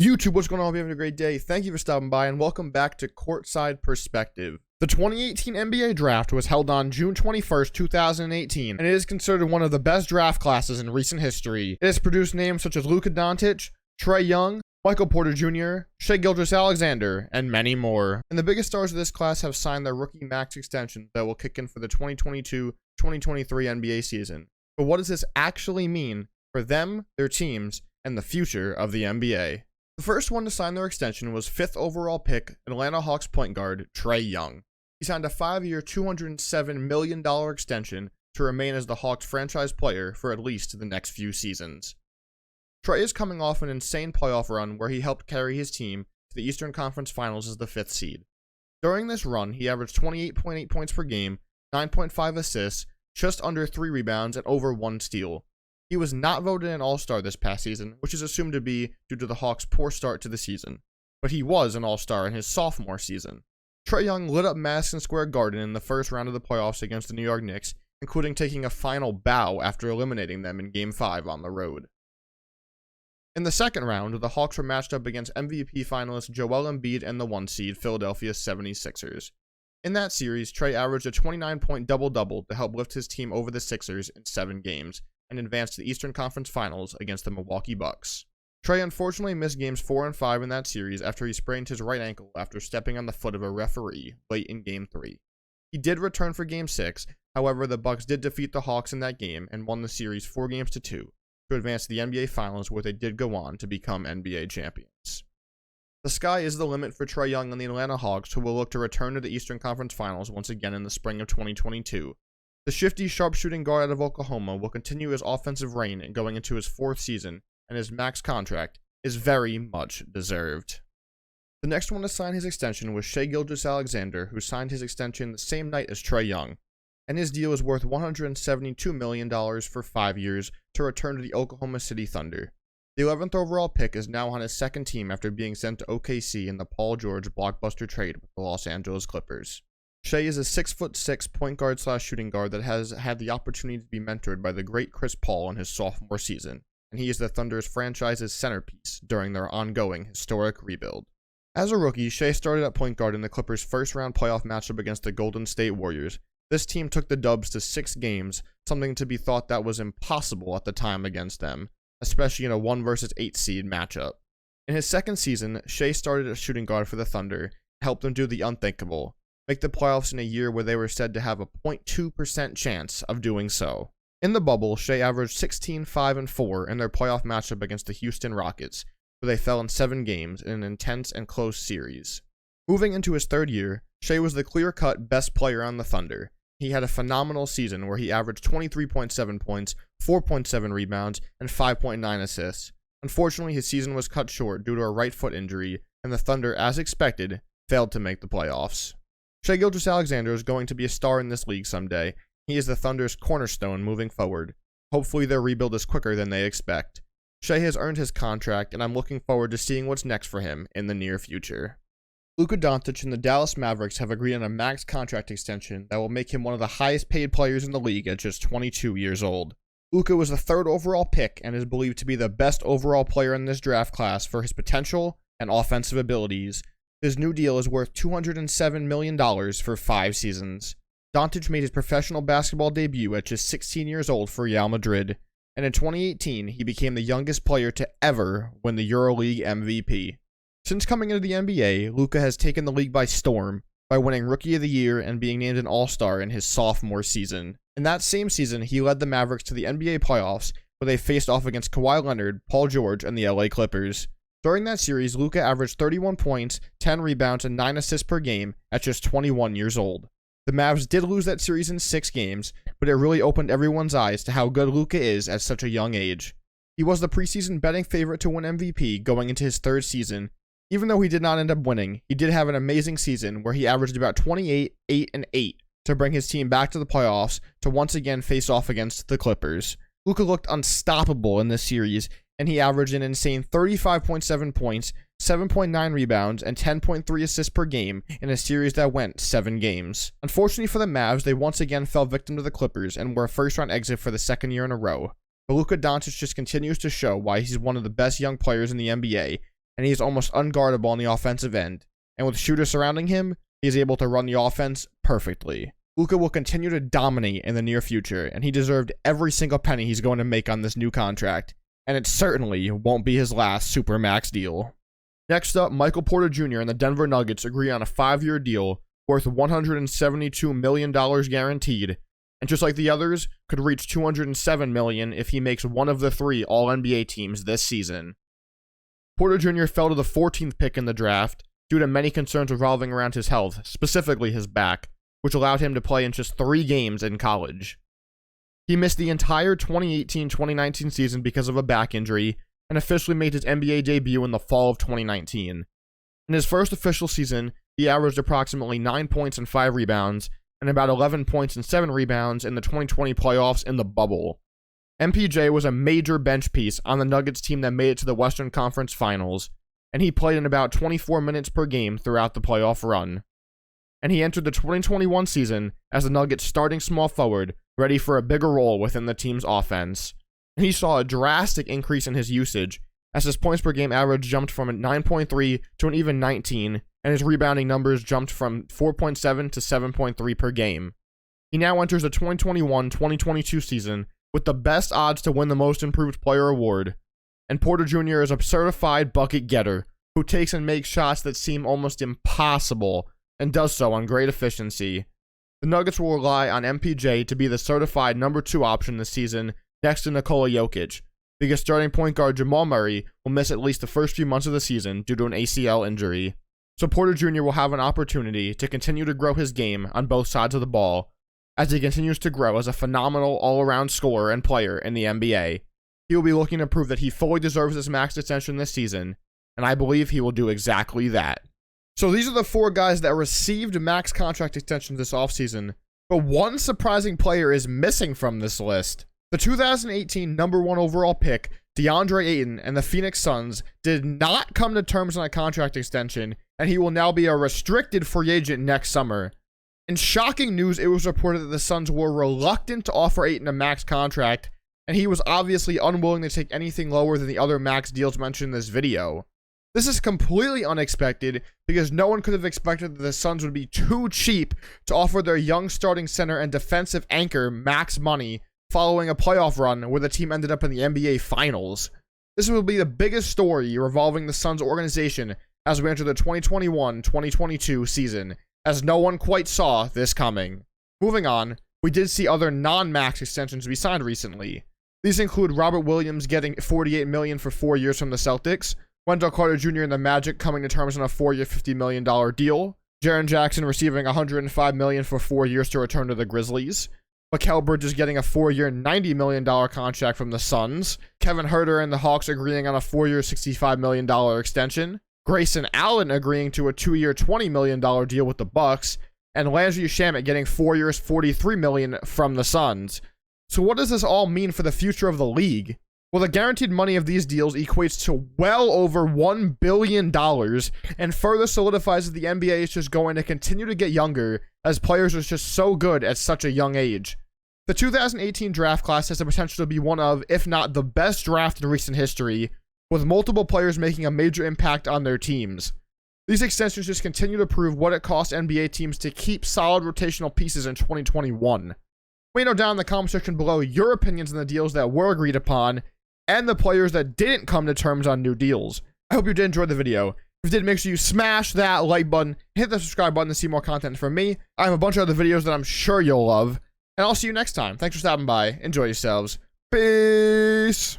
YouTube, what's going on? Hope you're having a great day. Thank you for stopping by and welcome back to Courtside Perspective. The 2018 NBA draft was held on June 21st, 2018, and it is considered one of the best draft classes in recent history. It has produced names such as Luka Doncic, Trae Young, Michael Porter Jr., Shai Alexander, and many more. And the biggest stars of this class have signed their rookie max extensions that will kick in for the 2022-2023 NBA season. But what does this actually mean for them, their teams, and the future of the NBA? The first one to sign their extension was 5th overall pick Atlanta Hawks point guard Trae Young. He signed a 5-year, $207 million extension to remain as the Hawks franchise player for at least the next few seasons. Trae is coming off an insane playoff run where he helped carry his team to the Eastern Conference Finals as the 5th seed. During this run, he averaged 28.8 points per game, 9.5 assists, just under 3 rebounds, and over 1 steal. He was not voted an All-Star this past season, which is assumed to be due to the Hawks' poor start to the season. But he was an All-Star in his sophomore season. Trae Young lit up Madison Square Garden in the first round of the playoffs against the New York Knicks, including taking a final bow after eliminating them in Game 5 on the road. In the second round, the Hawks were matched up against MVP finalists Joel Embiid and the 1 seed Philadelphia 76ers. In that series, Trae averaged a 29-point double-double to help lift his team over the Sixers in 7 games, and advanced to the Eastern Conference Finals against the Milwaukee Bucks. Trae unfortunately missed games 4 and 5 in that series after he sprained his right ankle after stepping on the foot of a referee late in Game 3. He did return for Game 6, however the Bucks did defeat the Hawks in that game and won the series 4-2 to advance to the NBA Finals, where they did go on to become NBA champions. The sky is the limit for Trae Young and the Atlanta Hawks, who will look to return to the Eastern Conference Finals once again in the spring of 2022. The shifty, sharpshooting guard out of Oklahoma will continue his offensive reign going into his 4th season, and his max contract is very much deserved. The next one to sign his extension was Shai Alexander, who signed his extension the same night as Trae Young, and his deal is worth $172 million for 5 years to return to the Oklahoma City Thunder. The 11th overall pick is now on his second team after being sent to OKC in the Paul George blockbuster trade with the Los Angeles Clippers. Shai is a 6'6" point guard / shooting guard that has had the opportunity to be mentored by the great Chris Paul in his sophomore season, and he is the Thunder's franchise's centerpiece during their ongoing historic rebuild. As a rookie, Shai started at point guard in the Clippers' first-round playoff matchup against the Golden State Warriors. This team took the Dubs to 6 games, something to be thought that was impossible at the time against them, especially in a 1 versus 8 seed matchup. In his second season, Shai started as shooting guard for the Thunder and helped them do the unthinkable, make the playoffs in a year where they were said to have a 0.2% chance of doing so. In the bubble, Shai averaged 16, 5, and 4 in their playoff matchup against the Houston Rockets, where they fell in 7 games in an intense and close series. Moving into his 3rd year, Shai was the clear-cut best player on the Thunder. He had a phenomenal season where he averaged 23.7 points, 4.7 rebounds, and 5.9 assists. Unfortunately, his season was cut short due to a right foot injury, and the Thunder, as expected, failed to make the playoffs. Shai Alexander is going to be a star in this league someday. He is the Thunder's cornerstone moving forward. Hopefully their rebuild is quicker than they expect. Shai has earned his contract, and I'm looking forward to seeing what's next for him in the near future. Luka Doncic and the Dallas Mavericks have agreed on a max contract extension that will make him one of the highest paid players in the league at just 22 years old. Luka was the 3rd overall pick and is believed to be the best overall player in this draft class for his potential and offensive abilities. His new deal is worth $207 million for 5 seasons. Doncic made his professional basketball debut at just 16 years old for Real Madrid, and in 2018, he became the youngest player to ever win the EuroLeague MVP. Since coming into the NBA, Luka has taken the league by storm by winning Rookie of the Year and being named an All-Star in his sophomore season. In that same season, he led the Mavericks to the NBA playoffs, where they faced off against Kawhi Leonard, Paul George, and the LA Clippers. During that series, Luka averaged 31 points, 10 rebounds, and 9 assists per game at just 21 years old. The Mavs did lose that series in 6 games, but it really opened everyone's eyes to how good Luka is at such a young age. He was the preseason betting favorite to win MVP going into his 3rd season. Even though he did not end up winning, he did have an amazing season where he averaged about 28, 8, and 8 to bring his team back to the playoffs to once again face off against the Clippers. Luka looked unstoppable in this series, and he averaged an insane 35.7 points, 7.9 rebounds, and 10.3 assists per game in a series that went 7 games. Unfortunately for the Mavs, they once again fell victim to the Clippers and were a first-round exit for the 2nd year in a row. But Luka Doncic just continues to show why he's one of the best young players in the NBA, and he's almost unguardable on the offensive end. And with shooters surrounding him, he's able to run the offense perfectly. Luka will continue to dominate in the near future, and he deserved every single penny he's going to make on this new contract. And it certainly won't be his last Supermax deal. Next up, Michael Porter Jr. and the Denver Nuggets agree on a 5-year deal worth $172 million guaranteed, and just like the others, could reach $207 million if he makes one of the 3 All-NBA teams this season. Porter Jr. fell to the 14th pick in the draft due to many concerns revolving around his health, specifically his back, which allowed him to play in just 3 games in college. He missed the entire 2018-2019 season because of a back injury, and officially made his NBA debut in the fall of 2019. In his first official season, he averaged approximately 9 points and 5 rebounds, and about 11 points and 7 rebounds in the 2020 playoffs in the bubble. MPJ was a major bench piece on the Nuggets team that made it to the Western Conference Finals, and he played in about 24 minutes per game throughout the playoff run. And he entered the 2021 season as the Nuggets starting small forward, ready for a bigger role within the team's offense. And he saw a drastic increase in his usage, as his points per game average jumped from a 9.3 to an even 19, and his rebounding numbers jumped from 4.7 to 7.3 per game. He now enters the 2021-2022 season with the best odds to win the Most Improved Player award, and Porter Jr. is a certified bucket getter who takes and makes shots that seem almost impossible and does so on great efficiency. The Nuggets will rely on MPJ to be the certified number 2 option this season next to Nikola Jokic, because starting point guard Jamal Murray will miss at least the first few months of the season due to an ACL injury. So Porter Jr. will have an opportunity to continue to grow his game on both sides of the ball as he continues to grow as a phenomenal all-around scorer and player in the NBA. He will be looking to prove that he fully deserves this max extension this season, and I believe he will do exactly that. So these are the 4 guys that received max contract extensions this offseason, but one surprising player is missing from this list. The 2018 number 1 overall pick, DeAndre Ayton, and the Phoenix Suns did not come to terms on a contract extension, and he will now be a restricted free agent next summer. In shocking news, it was reported that the Suns were reluctant to offer Ayton a max contract, and he was obviously unwilling to take anything lower than the other max deals mentioned in this video. This is completely unexpected because no one could have expected that the Suns would be too cheap to offer their young starting center and defensive anchor max money following a playoff run where the team ended up in the NBA Finals. This will be the biggest story revolving the Suns organization as we enter the 2021-2022 season, as no one quite saw this coming. Moving on, we did see other non-max extensions be signed recently. These include Robert Williams getting $48 million for 4 years from the Celtics, Wendell Carter Jr. and the Magic coming to terms on a 4-year $50 million deal, Jaren Jackson receiving $105 million for 4 years to return to the Grizzlies, Mikal Bridges getting a 4-year $90 million contract from the Suns, Kevin Huerter and the Hawks agreeing on a 4-year $65 million extension, Grayson Allen agreeing to a 2-year $20 million deal with the Bucks, and Landry Shamet getting 4 years $43 million from the Suns. So what does this all mean for the future of the league? Well, the guaranteed money of these deals equates to well over $1 billion and further solidifies that the NBA is just going to continue to get younger as players are just so good at such a young age. The 2018 draft class has the potential to be one of, if not the best draft in recent history, with multiple players making a major impact on their teams. These extensions just continue to prove what it costs NBA teams to keep solid rotational pieces in 2021. Let me know down in the comment section below your opinions on the deals that were agreed upon and the players that didn't come to terms on new deals. I hope you did enjoy the video. If you did, make sure you smash that like button, hit the subscribe button to see more content from me. I have a bunch of other videos that I'm sure you'll love, and I'll see you next time. Thanks for stopping by. Enjoy yourselves. Peace.